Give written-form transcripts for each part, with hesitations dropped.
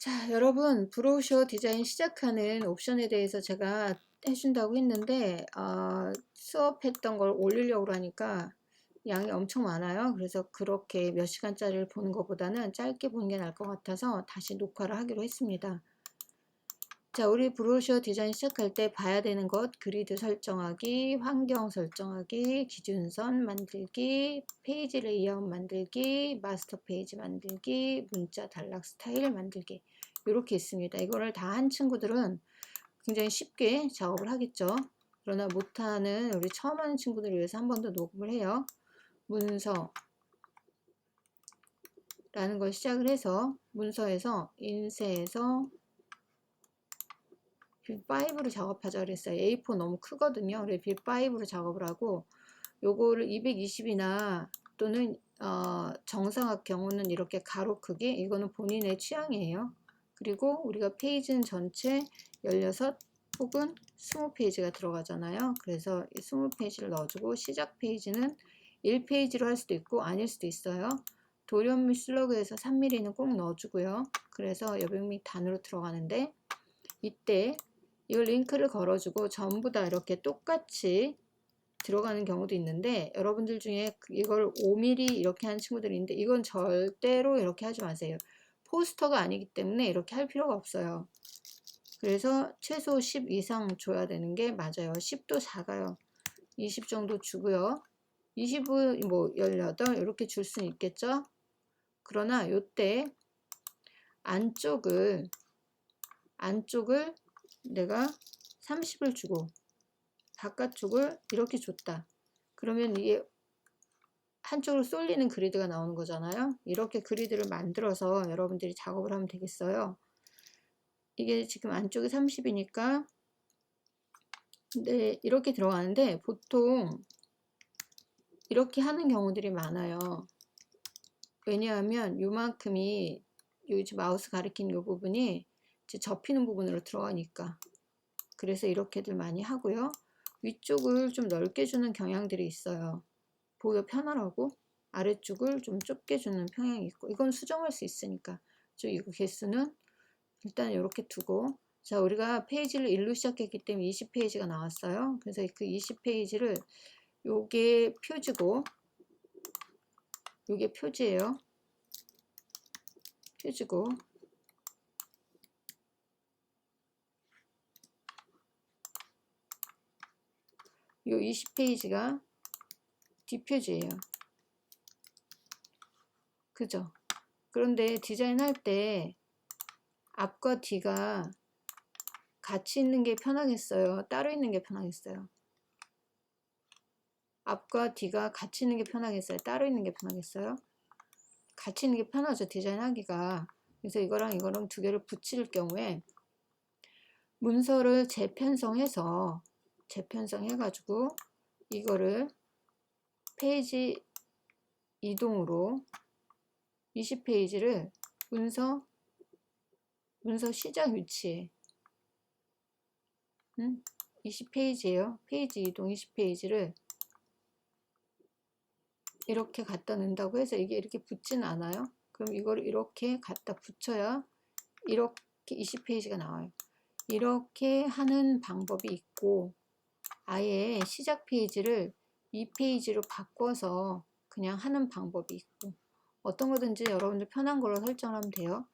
자, 여러분, 브로셔 디자인 시작하는 옵션에 대해서 제가 해준다고 했는데, 수업했던 걸 올리려고 하니까 양이 엄청 많아요. 그래서 그렇게 몇 시간짜리를 보는 것보다는 짧게 보는 게 나을 것 같아서 다시 녹화를 하기로 했습니다. 자, 우리 브로셔 디자인 시작할 때 봐야 되는 것, 그리드 설정하기, 환경 설정하기, 기준선 만들기, 페이지 레이아웃 만들기, 마스터 페이지 만들기, 문자 단락 스타일 만들기. 이렇게 있습니다. 이거를 다 한 친구들은 굉장히 쉽게 작업을 하겠죠. 그러나 못하는 우리 처음 하는 친구들을 위해서 한 번 더 녹음을 해요. 문서라는 걸 시작을 해서 문서에서 인쇄해서 빅5로 작업하자 그랬어요. A4 너무 크거든요. 그래서 빅5로 작업을 하고 요거를 220이나 또는 정사각 경우는 이렇게 가로 크기, 이거는 본인의 취향이에요. 그리고 우리가 페이지는 전체 16 혹은 20페이지가 들어가잖아요. 그래서 20페이지를 넣어주고 시작 페이지는 1페이지로 할 수도 있고 아닐 수도 있어요. 돌연 및 슬러그에서 3mm는 꼭 넣어주고요. 그래서 여백 및 단으로 들어가는데 이때 이 링크를 걸어주고 전부 다 이렇게 똑같이 들어가는 경우도 있는데 여러분들 중에 이걸 5mm 이렇게 하는 친구들이 있는데 이건 절대로 이렇게 하지 마세요. 포스터가 아니기 때문에 이렇게 할 필요가 없어요. 그래서 최소 10 이상 줘야 되는 게 맞아요. 10도 작아요. 20 정도 주고요. 20은 뭐 18 이렇게 줄 수는 있겠죠. 그러나 요때 안쪽을 내가 30을 주고 바깥쪽을 이렇게 줬다. 그러면 이게 한쪽으로 쏠리는 그리드가 나오는 거잖아요. 이렇게 그리드를 만들어서 여러분들이 작업을 하면 되겠어요. 이게 지금 안쪽이 30이니까 네, 이렇게 들어가는데 보통 이렇게 하는 경우들이 많아요. 왜냐하면 요만큼이 여기 마우스 가리킨 요 부분이 이제 접히는 부분으로 들어가니까. 그래서 이렇게들 많이 하고요. 위쪽을 좀 넓게 주는 경향들이 있어요. 보기가 편하라고. 아래쪽을 좀 좁게 주는 평향이 있고, 이건 수정할 수 있으니까. 이거 개수는 일단 이렇게 두고, 자, 우리가 페이지를 1로 시작했기 때문에 20페이지가 나왔어요. 그래서 그 20페이지를 요게 표지고, 요게 표지예요. 표지고, 요 20페이지가 뒷표지예요. 그죠? 그런데 디자인할 때 앞과 뒤가 같이 있는 게 편하겠어요? 따로 있는 게 편하겠어요? 앞과 뒤가 같이 있는 게 편하겠어요? 따로 있는 게 편하겠어요? 같이 있는 게 편하죠, 디자인하기가. 그래서 이거랑 이거랑 두 개를 붙일 경우에 문서를 재편성해가지고 이거를 페이지 이동으로 20페이지를 문서 시작 위치에 20페이지예요. 페이지 이동 20페이지를 이렇게 갖다 놓는다고 해서 이게 이렇게 붙지는 않아요. 그럼 이걸 이렇게 갖다 붙여야 이렇게 20페이지가 나와요. 이렇게 하는 방법이 있고 아예 시작 페이지를 2페이지로 바꿔서 그냥 하는 방법이 있고 어떤 거든지 여러분들 편한 걸로 설정하면 돼요.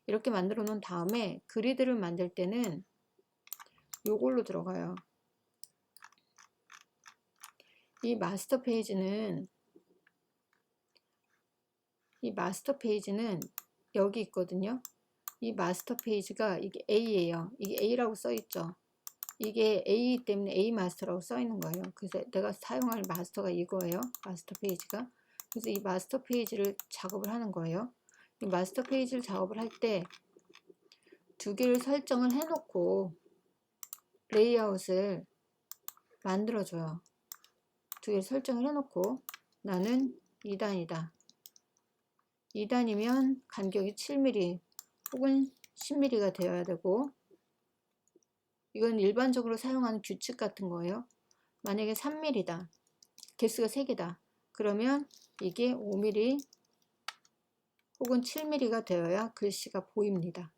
이렇게 만들어 놓은 다음에 그리드를 만들 때는 요걸로 들어가요. 이 마스터 페이지는 여기 있거든요. 이 마스터 페이지가 이게 A예요. 이게 A라고 써 있죠. 이게 A 때문에 A 마스터라고 써 있는 거예요. 그래서 내가 사용할 마스터가 이거예요. 마스터 페이지가. 그래서 이 마스터 페이지를 작업을 하는 거예요. 이 마스터 페이지를 작업을 할 때 두 개를 설정을 해놓고 레이아웃을 만들어줘요. 두 개를 설정을 해놓고 나는 2단이다. 2단이면 간격이 7mm 혹은 10mm가 되어야 되고 이건 일반적으로 사용하는 규칙 같은 거예요. 만약에 3mm다. 개수가 3개다. 그러면 이게 5mm 혹은 7mm가 되어야 글씨가 보입니다.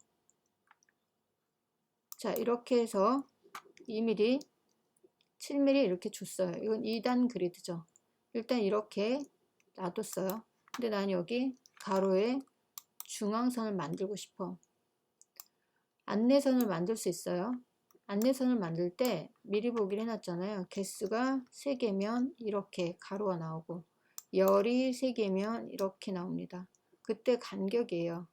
자, 이렇게 해서 2mm, 7mm 이렇게 줬어요. 이건 2단 그리드죠. 일단 이렇게 놔뒀어요. 근데 난 여기 가로에 중앙선을 만들고 싶어. 안내선을 만들 수 있어요. 안내선을 만들 때 미리 보기를 해놨잖아요. 개수가 3개면 이렇게 가로가 나오고 열이 3개면 이렇게 나옵니다. 그때 간격이에요.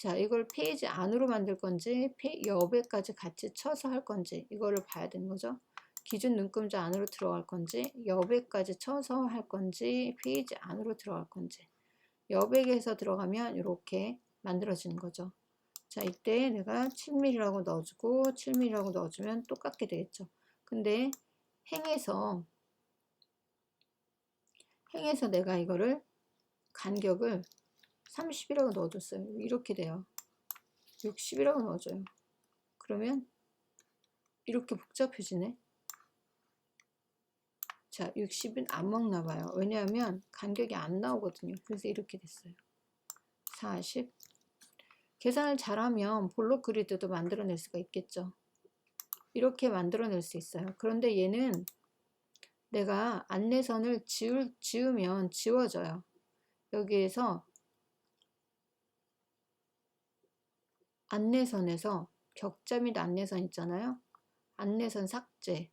자, 이걸 페이지 안으로 만들 건지 옆에까지 같이 쳐서 할 건지 이거를 봐야 되는 거죠. 기준 눈금자 안으로 들어갈 건지 옆에까지 쳐서 할 건지 페이지 안으로 들어갈 건지. 여백에서 들어가면 이렇게 만들어지는 거죠. 자, 이때 내가 7mm라고 넣어주고 7mm라고 넣어주면 똑같게 되겠죠. 근데 행에서 내가 이거를 간격을 30이라고 넣어줬어요. 이렇게 돼요. 60이라고 넣어줘요. 그러면 이렇게 복잡해지네. 자, 60은 안 먹나 봐요. 왜냐하면 간격이 안 나오거든요. 그래서 이렇게 됐어요. 40. 계산을 잘하면 볼록 그리드도 만들어낼 수가 있겠죠. 이렇게 만들어낼 수 있어요. 그런데 얘는 내가 안내선을 지우면 지워져요. 여기에서 안내선에서 격자 및 안내선 있잖아요. 안내선 삭제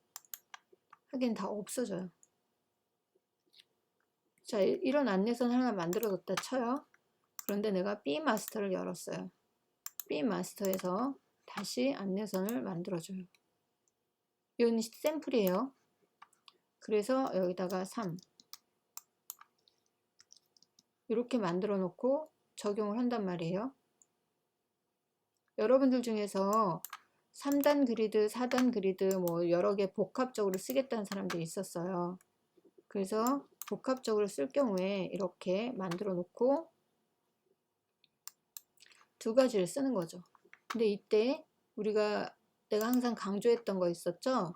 하긴 다 없어져요. 자, 이런 안내선 하나 만들어뒀다 쳐요. 그런데 내가 B 마스터를 열었어요. B 마스터에서 다시 안내선을 만들어줘요. 이건 샘플이에요. 그래서 여기다가 3 이렇게 만들어 놓고 적용을 한단 말이에요. 여러분들 중에서 3단 그리드, 4단 그리드 뭐 여러 개 복합적으로 쓰겠다는 사람들이 있었어요. 그래서 복합적으로 쓸 경우에 이렇게 만들어 놓고 두 가지를 쓰는 거죠. 근데 이때 내가 항상 강조했던 거 있었죠?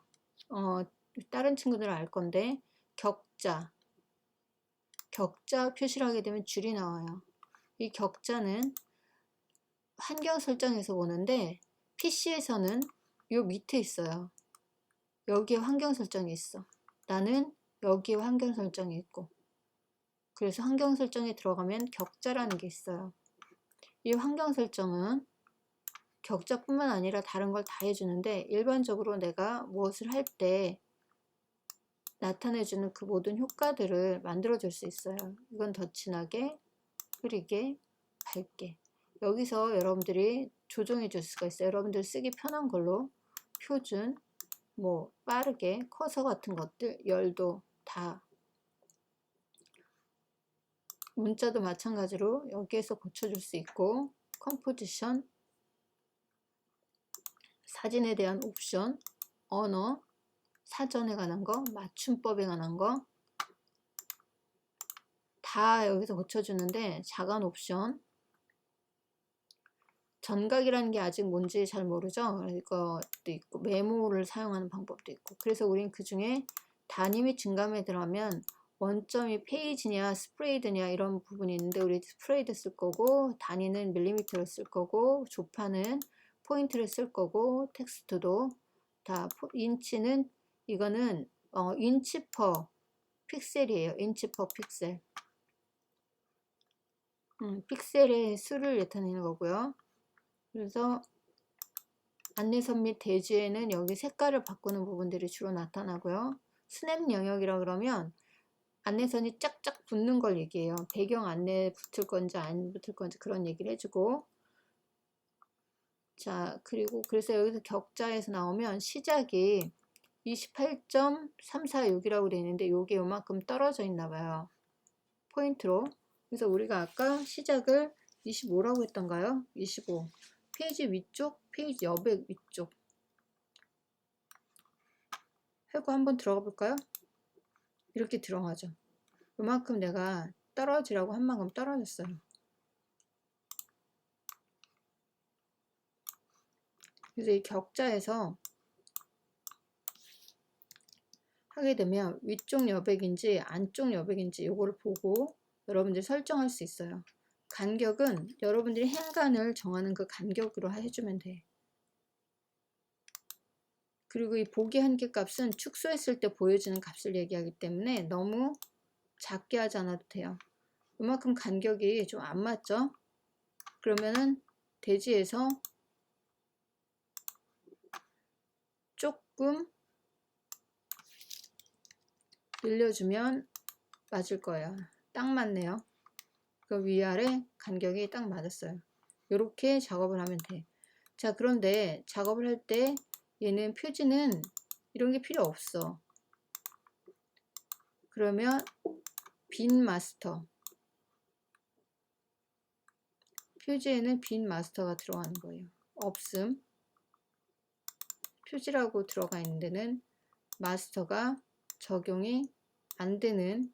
다른 친구들은 알 건데 격자 표시를 하게 되면 줄이 나와요. 이 격자는 환경 설정에서 오는데 PC에서는 요 밑에 있어요. 여기에 환경 설정이 있어. 나는 여기에 환경 설정이 있고. 그래서 환경 설정에 들어가면 격자라는 게 있어요. 이 환경 설정은 격자뿐만 아니라 다른 걸 다 해주는데 일반적으로 내가 무엇을 할 때 나타내주는 그 모든 효과들을 만들어줄 수 있어요. 이건 더 진하게, 흐리게, 밝게. 여기서 여러분들이 조정해 줄 수가 있어요. 여러분들 쓰기 편한 걸로 표준, 뭐 빠르게, 커서 같은 것들, 열도 다. 문자도 마찬가지로 여기에서 고쳐줄 수 있고 컴포지션, 사진에 대한 옵션, 언어, 사전에 관한 거, 맞춤법에 관한 거 다 여기서 고쳐주는데 자간 옵션, 전각이라는 게 아직 뭔지 잘 모르죠. 이것도 있고 메모를 사용하는 방법도 있고. 그래서 우린 그 중에 단위 및 증감에 들어가면 원점이 페이지냐 스프레이드냐 이런 부분이 있는데 우리 스프레이드 쓸 거고 단위는 밀리미터를 쓸 거고 조파는 포인트를 쓸 거고 텍스트도 다 인치는 이거는 인치 퍼 픽셀이에요. 인치 퍼 픽셀. 픽셀의 수를 나타내는 거고요. 그래서 안내선 및 대지에는 여기 색깔을 바꾸는 부분들이 주로 나타나고요. 스냅 영역이라 그러면 안내선이 짝짝 붙는 걸 얘기해요. 배경 안내 붙을 건지 안 붙을 건지 그런 얘기를 해주고. 자, 그리고 그래서 여기서 격자에서 나오면 시작이 28.346이라고 되어 있는데 요게 요만큼 떨어져 있나 봐요. 포인트로. 그래서 우리가 아까 시작을 25라고 했던가요? 25. 페이지 위쪽, 페이지 여백 위쪽. 하고 한번 들어가 볼까요? 이렇게 들어가죠. 요만큼 내가 떨어지라고 한 만큼 떨어졌어요. 그래서 이 격자에서 하게 되면 위쪽 여백인지 안쪽 여백인지 요거를 보고 여러분들이 설정할 수 있어요. 간격은 여러분들이 행간을 정하는 그 간격으로 해주면 돼. 그리고 이 보기 한계 값은 축소했을 때 보여지는 값을 얘기하기 때문에 너무 작게 하지 않아도 돼요. 이만큼 간격이 좀 안 맞죠? 그러면은 대지에서 조금 늘려주면 맞을 거예요. 딱 맞네요. 그 위아래 간격이 딱 맞았어요. 이렇게 작업을 하면 돼. 자, 그런데 작업을 할 때 얘는 표지는 이런 게 필요 없어. 그러면 빈 마스터, 표지에는 빈 마스터가 들어가는 거예요. 없음, 표지라고 들어가 있는 데는 마스터가 적용이 안 되는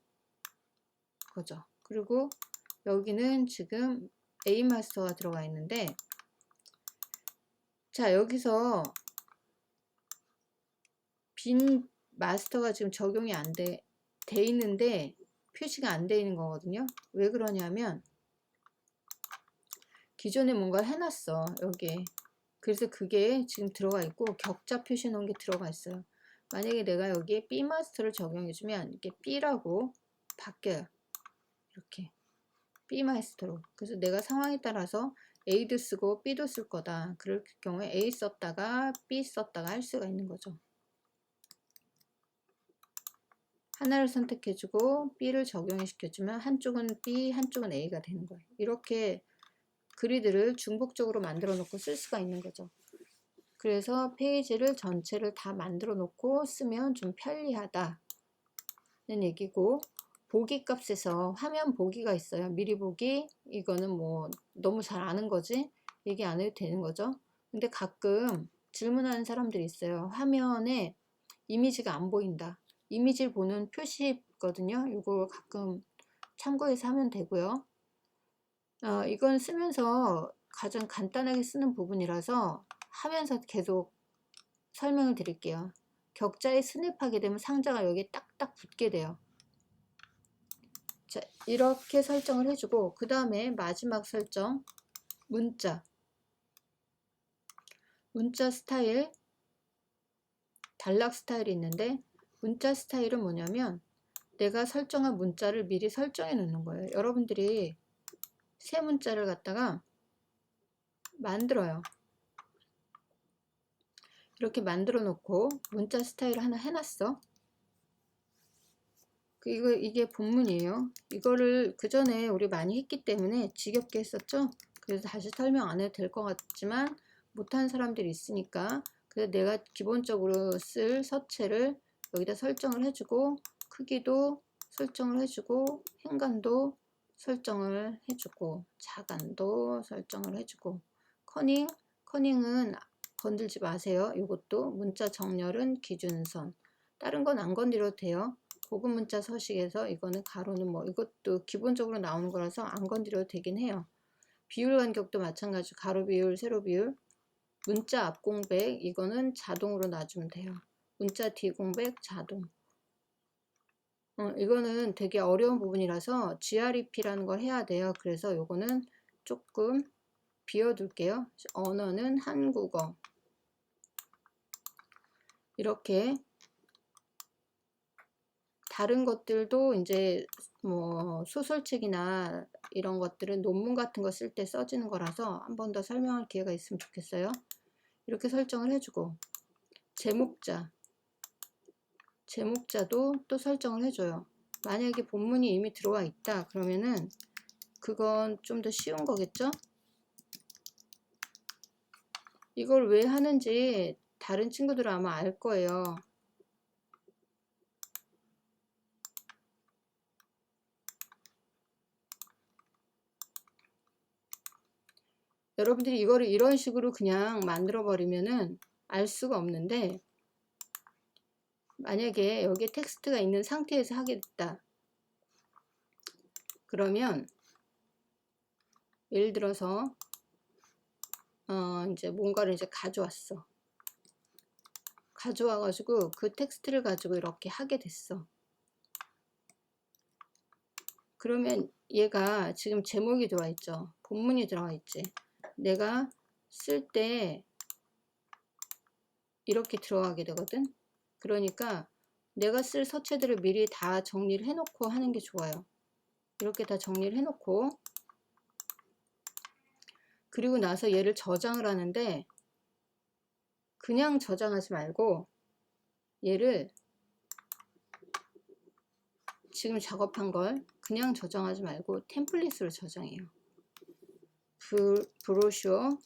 거죠. 그리고 여기는 지금 A 마스터가 들어가 있는데, 자, 여기서 빈 마스터가 지금 적용이 안 돼 있는데 표시가 안 돼 있는 거거든요. 왜 그러냐면 기존에 뭔가 해놨어, 여기에. 그래서 그게 지금 들어가 있고 격자 표시 놓은 게 들어가 있어요. 만약에 내가 여기에 B 마스터를 적용해주면 이게 B라고 바뀌어요. 이렇게 B 마스터로. 그래서 내가 상황에 따라서 A도 쓰고 B도 쓸 거다. 그럴 경우에 A 썼다가 B 썼다가 할 수가 있는 거죠. 하나를 선택해주고 B를 적용시켜주면 한쪽은 B, 한쪽은 A가 되는 거예요. 이렇게 그리드를 중복적으로 만들어 놓고 쓸 수가 있는 거죠. 그래서 페이지를 전체를 다 만들어 놓고 쓰면 좀 편리하다는 얘기고, 보기 값에서 화면 보기가 있어요. 미리 보기, 이거는 뭐 너무 잘 아는 거지 얘기 안 해도 되는 거죠. 근데 가끔 질문하는 사람들이 있어요. 화면에 이미지가 안 보인다. 이미지를 보는 표시거든요. 이거 가끔 참고해서 하면 되고요. 이건 쓰면서 가장 간단하게 쓰는 부분이라서 하면서 계속 설명을 드릴게요. 격자에 스냅하게 되면 상자가 여기에 딱딱 붙게 돼요. 자, 이렇게 설정을 해주고, 그 다음에 마지막 설정, 문자 스타일, 단락 스타일이 있는데, 문자 스타일은 뭐냐면 내가 설정한 문자를 미리 설정해 놓는 거예요. 여러분들이 새 문자를 갖다가 만들어요. 이렇게 만들어 놓고 문자 스타일 하나 해놨어. 이게 본문이에요. 이거를 그 전에 우리 많이 했기 때문에 지겹게 했었죠. 그래서 다시 설명 안 해도 될 것 같지만 못하는 사람들이 있으니까, 그래서 내가 기본적으로 쓸 서체를 여기다 설정을 해주고, 크기도 설정을 해주고, 행간도 설정을 해주고, 자간도 설정을 해주고, 커닝은 건들지 마세요. 이것도 문자 정렬은 기준선, 다른 건 안 건드려도 돼요. 고급 문자 서식에서 이거는 가로는 뭐 이것도 기본적으로 나오는 거라서 안 건드려도 되긴 해요. 비율 간격도 마찬가지, 가로 비율, 세로 비율. 문자 앞 공백 이거는 자동으로 놔주면 돼요. 문자 뒤 공백 자동. 이거는 되게 어려운 부분이라서 GREP라는 걸 해야 돼요. 그래서 이거는 조금 비워둘게요. 언어는 한국어. 이렇게 다른 것들도 이제 뭐 소설책이나 이런 것들은 논문 같은 거 쓸 때 써지는 거라서 한 번 더 설명할 기회가 있으면 좋겠어요. 이렇게 설정을 해주고, 제목자도 또 설정을 해줘요. 만약에 본문이 이미 들어와 있다 그러면은 그건 좀 더 쉬운 거겠죠? 이걸 왜 하는지 다른 친구들은 아마 알 거예요. 여러분들이 이거를 이런 식으로 그냥 만들어 버리면은 알 수가 없는데, 만약에 여기에 텍스트가 있는 상태에서 하게 됐다 그러면, 예를 들어서 이제 뭔가를 이제 가져와 가지고 그 텍스트를 가지고 이렇게 하게 됐어. 그러면 얘가 지금 제목이 들어와 있죠. 본문이 들어와 있지. 내가 쓸 때 이렇게 들어가게 되거든. 그러니까 내가 쓸 서체들을 미리 다 정리를 해 놓고 하는 게 좋아요. 이렇게 다 정리를 해 놓고, 그리고 나서 얘를 저장을 하는데 그냥 저장하지 말고 얘를 지금 작업한 걸 그냥 저장하지 말고 템플릿으로 저장해요. 브로셔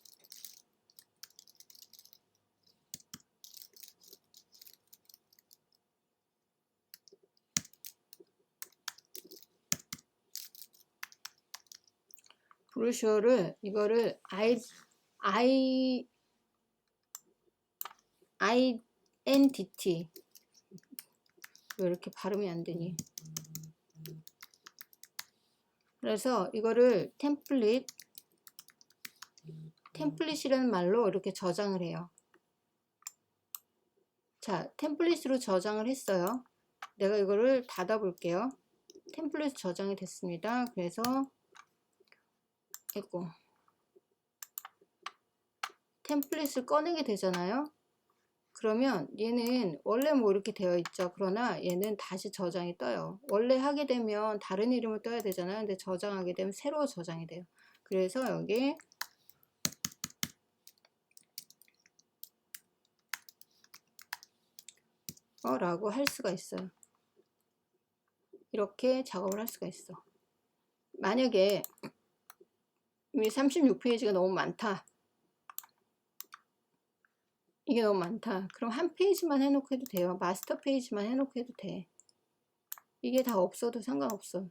브로셔를 이거를 INDT 왜 이렇게 발음이 안 되니? 그래서 이거를 템플릿이라는 말로 이렇게 저장을 해요. 자, 템플릿으로 저장을 했어요. 내가 이거를 닫아 볼게요. 템플릿 저장이 됐습니다. 그래서 이거 템플릿을 꺼내게 되잖아요. 그러면 얘는 원래 뭐 이렇게 되어 있죠. 그러나 얘는 다시 저장이 떠요. 원래 하게 되면 다른 이름을 떠야 되잖아요. 근데 저장하게 되면 새로 저장이 돼요. 그래서 여기 라고 할 수가 있어요. 이렇게 작업을 할 수가 있어. 만약에 이미 36페이지가 너무 많다. 이게 너무 많다. 그럼 한 페이지만 해놓고 해도 돼요. 마스터 페이지만 해놓고 해도 돼. 이게 다 없어도 상관없어.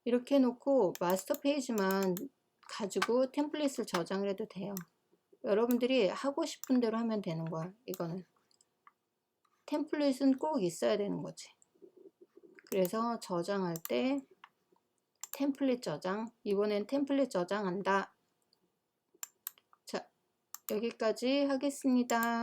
이렇게 해놓고 마스터 페이지만 가지고 템플릿을 저장을 해도 돼요. 여러분들이 하고 싶은 대로 하면 되는 거야. 이거는 템플릿은 꼭 있어야 되는 거지. 그래서 저장할 때 템플릿 저장, 이번엔 템플릿 저장한다. 자, 여기까지 하겠습니다.